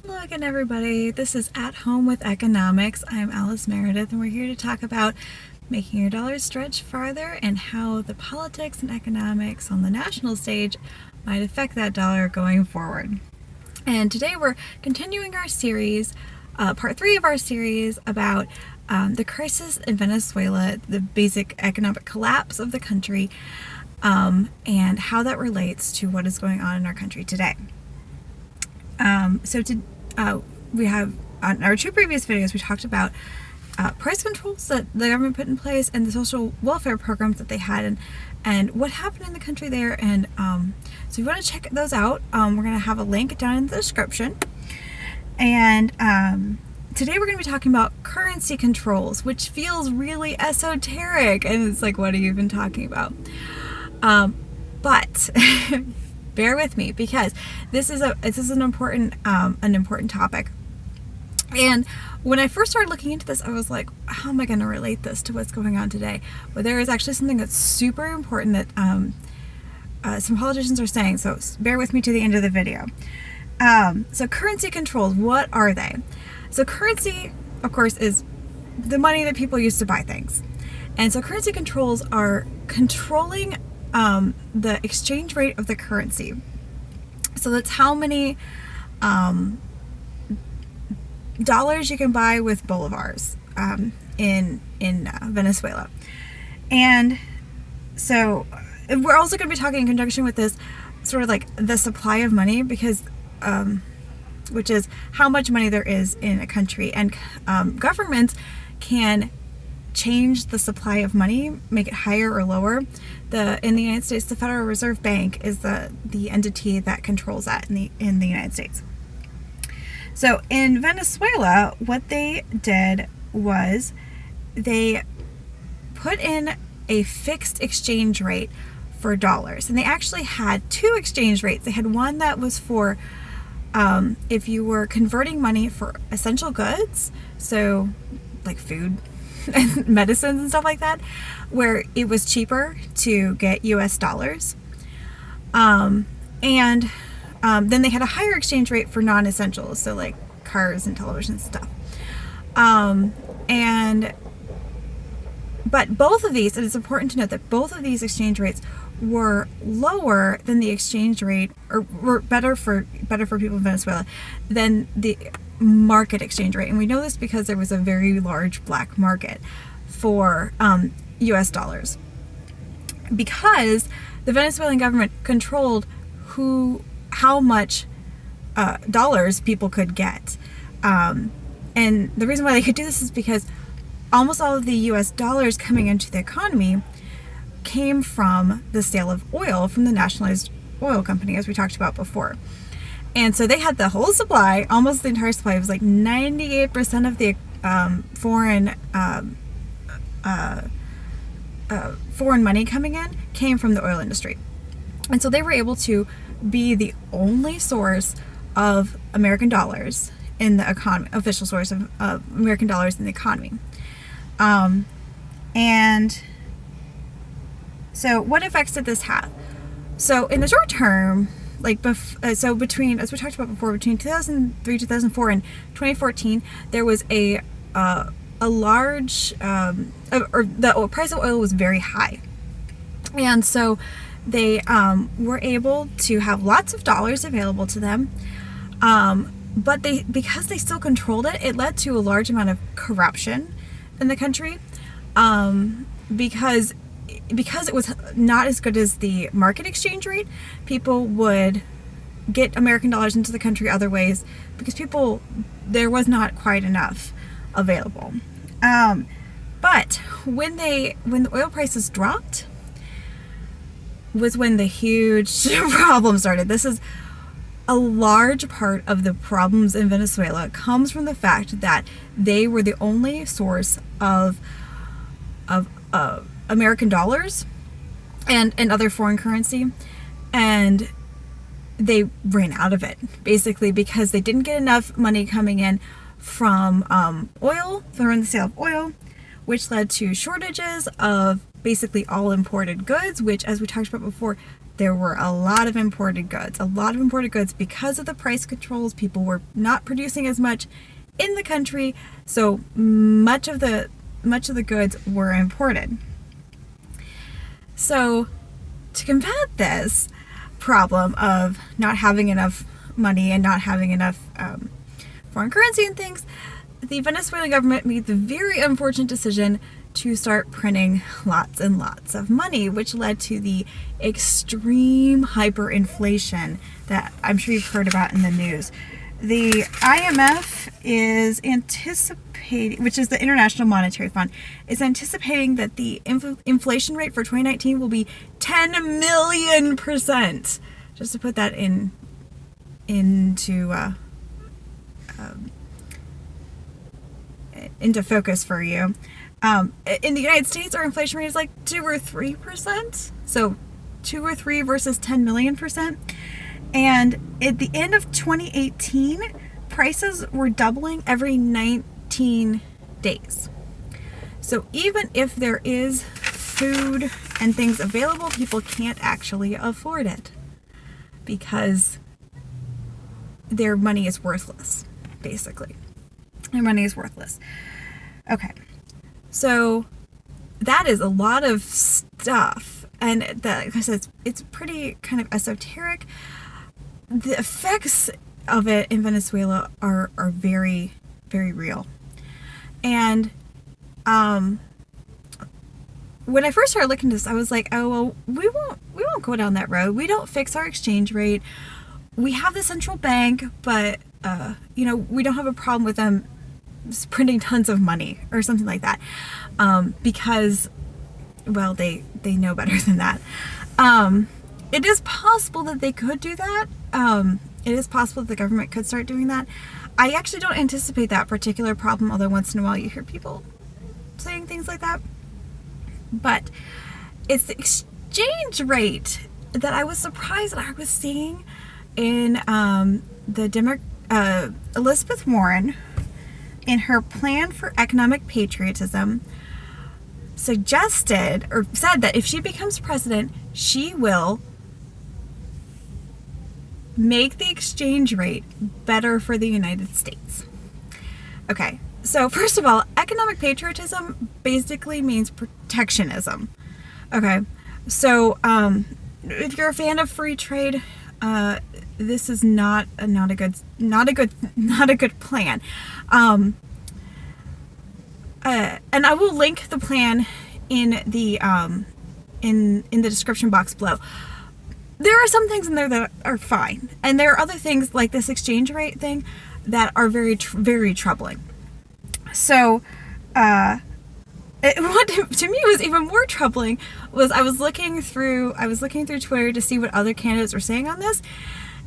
Hello again, everybody. This is At Home with Economics. I'm Alice Meredith, and we're here to talk about making your dollars stretch farther and how the politics and economics on the national stage might affect that dollar going forward. And today we're continuing our series, part 3 of our series about the crisis in Venezuela, the basic economic collapse of the country, and how that relates to what is going on in our country today. We have, on our 2 previous videos, we talked about price controls that the government put in place and the social welfare programs that they had and what happened in the country there. And so if you want to check those out, we're going to have a link down in the description. And today we're going to be talking about currency controls, which feels really esoteric. And it's like, what are you even talking about? But bear with me, because this is an important topic. And when I first started looking into this, I was like, how am I going to relate this to what's going on today? But there is actually something that's super important that some politicians are saying, so bear with me to the end of the video. So currency controls, what are they? So currency, of course, is the money that people use to buy things. And so currency controls are controlling the exchange rate of the currency. So that's how many dollars you can buy with bolivars in Venezuela. And so we're also going to be talking in conjunction with this sort of like the supply of money, because which is how much money there is in a country, and governments can change the supply of money, make it higher or lower. In the United States, the Federal Reserve Bank is the entity that controls that in the United States. So in Venezuela, what they did was they put in a fixed exchange rate for dollars, and they actually had 2 exchange rates. They had one that was for if you were converting money for essential goods, so like food and medicines and stuff like that, where it was cheaper to get US dollars. Then they had a higher exchange rate for non-essentials, so like cars and television stuff. But both of these, and it's important to note that both of these exchange rates were lower than the exchange rate, or were better for people in Venezuela than the market exchange rate. And we know this because there was a very large black market for US dollars, because the Venezuelan government controlled how much dollars people could get. And the reason why they could do this is because almost all of the US dollars coming into the economy came from the sale of oil from the nationalized oil company, as we talked about before. And so they had the whole supply, almost the entire supply. It was like 98% of the foreign money coming in came from the oil industry. And so they were able to be the only source of American dollars in the economy, official source of American dollars in the economy. And so what effects did this have? So in the short term, between, as we talked about before, between 2003, 2004, and 2014, there was a large, or the price of oil was very high. And so they were able to have lots of dollars available to them. But because they still controlled it, it led to a large amount of corruption in the country. Because it was not as good as the market exchange rate, people would get American dollars into the country other ways, because there was not quite enough available. But when the oil prices dropped was when the huge problem started. This is a large part of the problems in Venezuela comes from the fact that they were the only source of American dollars and other foreign currency, and they ran out of it, basically, because they didn't get enough money coming in from oil, from the sale of oil, which led to shortages of basically all imported goods, which, as we talked about before, there were a lot of imported goods. A lot of imported goods because of the price controls. People were not producing as much in the country, so much of the goods were imported. So to combat this problem of not having enough money and not having enough foreign currency and things, the Venezuelan government made the very unfortunate decision to start printing lots and lots of money, which led to the extreme hyperinflation that I'm sure you've heard about in the news. The IMF is anticipating, which is the International Monetary Fund, is anticipating that the inflation rate for 2019 will be 10 million %. Just to put that into focus for you. In the United States, our inflation rate is like 2 or 3%. So 2 or 3 versus 10 million %. And at the end of 2018, prices were doubling every 19 days. So even if there is food and things available, people can't actually afford it because their money is worthless, basically. Their money is worthless. Okay. So that is a lot of stuff. And like I said, it's pretty kind of esoteric. The effects of it in Venezuela are very, very real. And when I first started looking at this, I was like, oh, well, we won't go down that road. We don't fix our exchange rate. We have the central bank, but we don't have a problem with them printing tons of money or something like that, because, well, they know better than that. It is possible that they could do that. It is possible that the government could start doing that. I actually don't anticipate that particular problem, although once in a while you hear people saying things like that. But it's the exchange rate that I was surprised that I was seeing in Elizabeth Warren, in her plan for economic patriotism, suggested or said that if she becomes president, she will make the exchange rate better for the United States. Okay, so first of all, economic patriotism basically means protectionism. Okay, so if you're a fan of free trade, this is not a good plan. And I will link the plan in the in the description box below. There are some things in there that are fine, and there are other things like this exchange rate thing that are very very troubling. So what to me was even more troubling was I was looking through Twitter to see what other candidates were saying on this,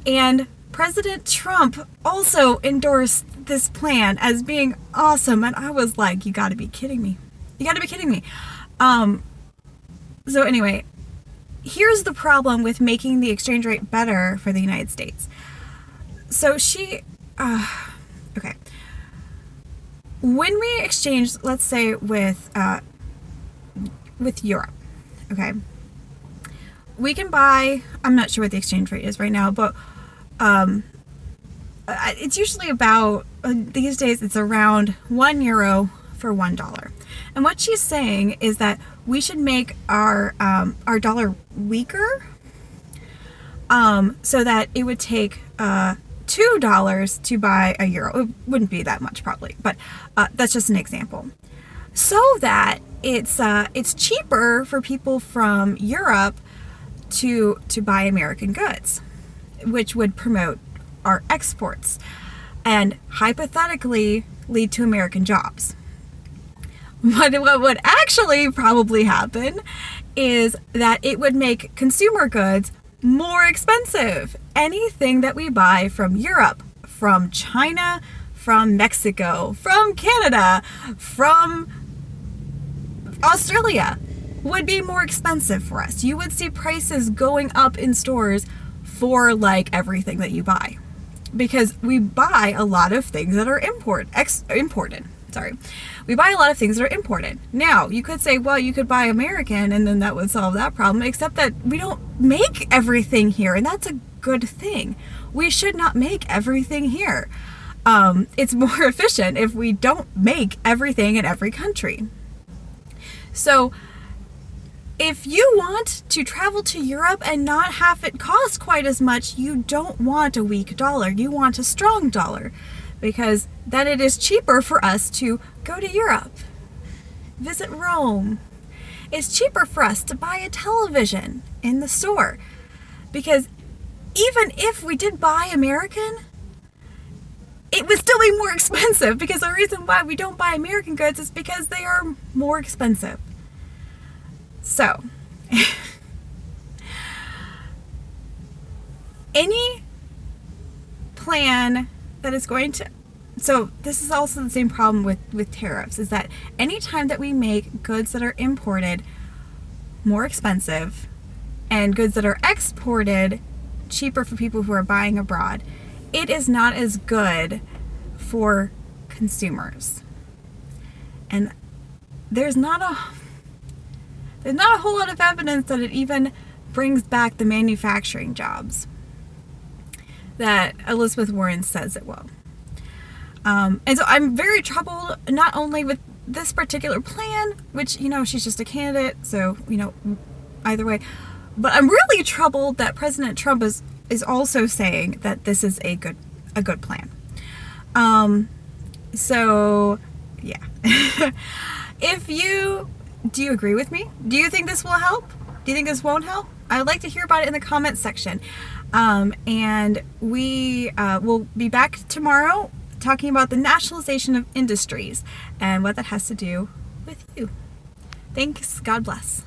and President Trump also endorsed this plan as being awesome, and I was like, you gotta be kidding me. So anyway, here's the problem with making the exchange rate better for the United States. So okay. When we exchange, let's say with Europe, okay, we can buy, I'm not sure what the exchange rate is right now, but it's usually about, these days it's around €1 for $1. And what she's saying is that we should make our dollar weaker, so that it would take $2 to buy a euro. It wouldn't be that much probably, but that's just an example. So that it's cheaper for people from Europe to buy American goods, which would promote our exports and hypothetically lead to American jobs. But what would actually probably happen is that it would make consumer goods more expensive. Anything that we buy from Europe, from China, from Mexico, from Canada, from Australia would be more expensive for us. You would see prices going up in stores for like everything that you buy, because we buy a lot of things that are imported. sorry, we buy a lot of things that are imported. Now, you could say, well, you could buy American and then that would solve that problem, except that we don't make everything here, and that's a good thing. We should not make everything here. It's more efficient if we don't make everything in every country. So if you want to travel to Europe and not have it cost quite as much, you don't want a weak dollar. You want a strong dollar, because then it is cheaper for us to go to Europe, visit Rome. It's cheaper for us to buy a television in the store, because even if we did buy American, it would still be more expensive, because the reason why we don't buy American goods is because they are more expensive. So, any plan that is going to, so this is also the same problem with tariffs, is that anytime that we make goods that are imported more expensive and goods that are exported cheaper for people who are buying abroad, it is not as good for consumers. And there's not a whole lot of evidence that it even brings back the manufacturing jobs that Elizabeth Warren says it will. And so I'm very troubled, not only with this particular plan, which, she's just a candidate, so, either way, but I'm really troubled that President Trump is also saying that this is a good plan. So, yeah. Do you agree with me? Do you think this will help? Do you think this won't help? I'd like to hear about it in the comments section. And we will be back tomorrow talking about the nationalization of industries and what that has to do with you. Thanks. God bless.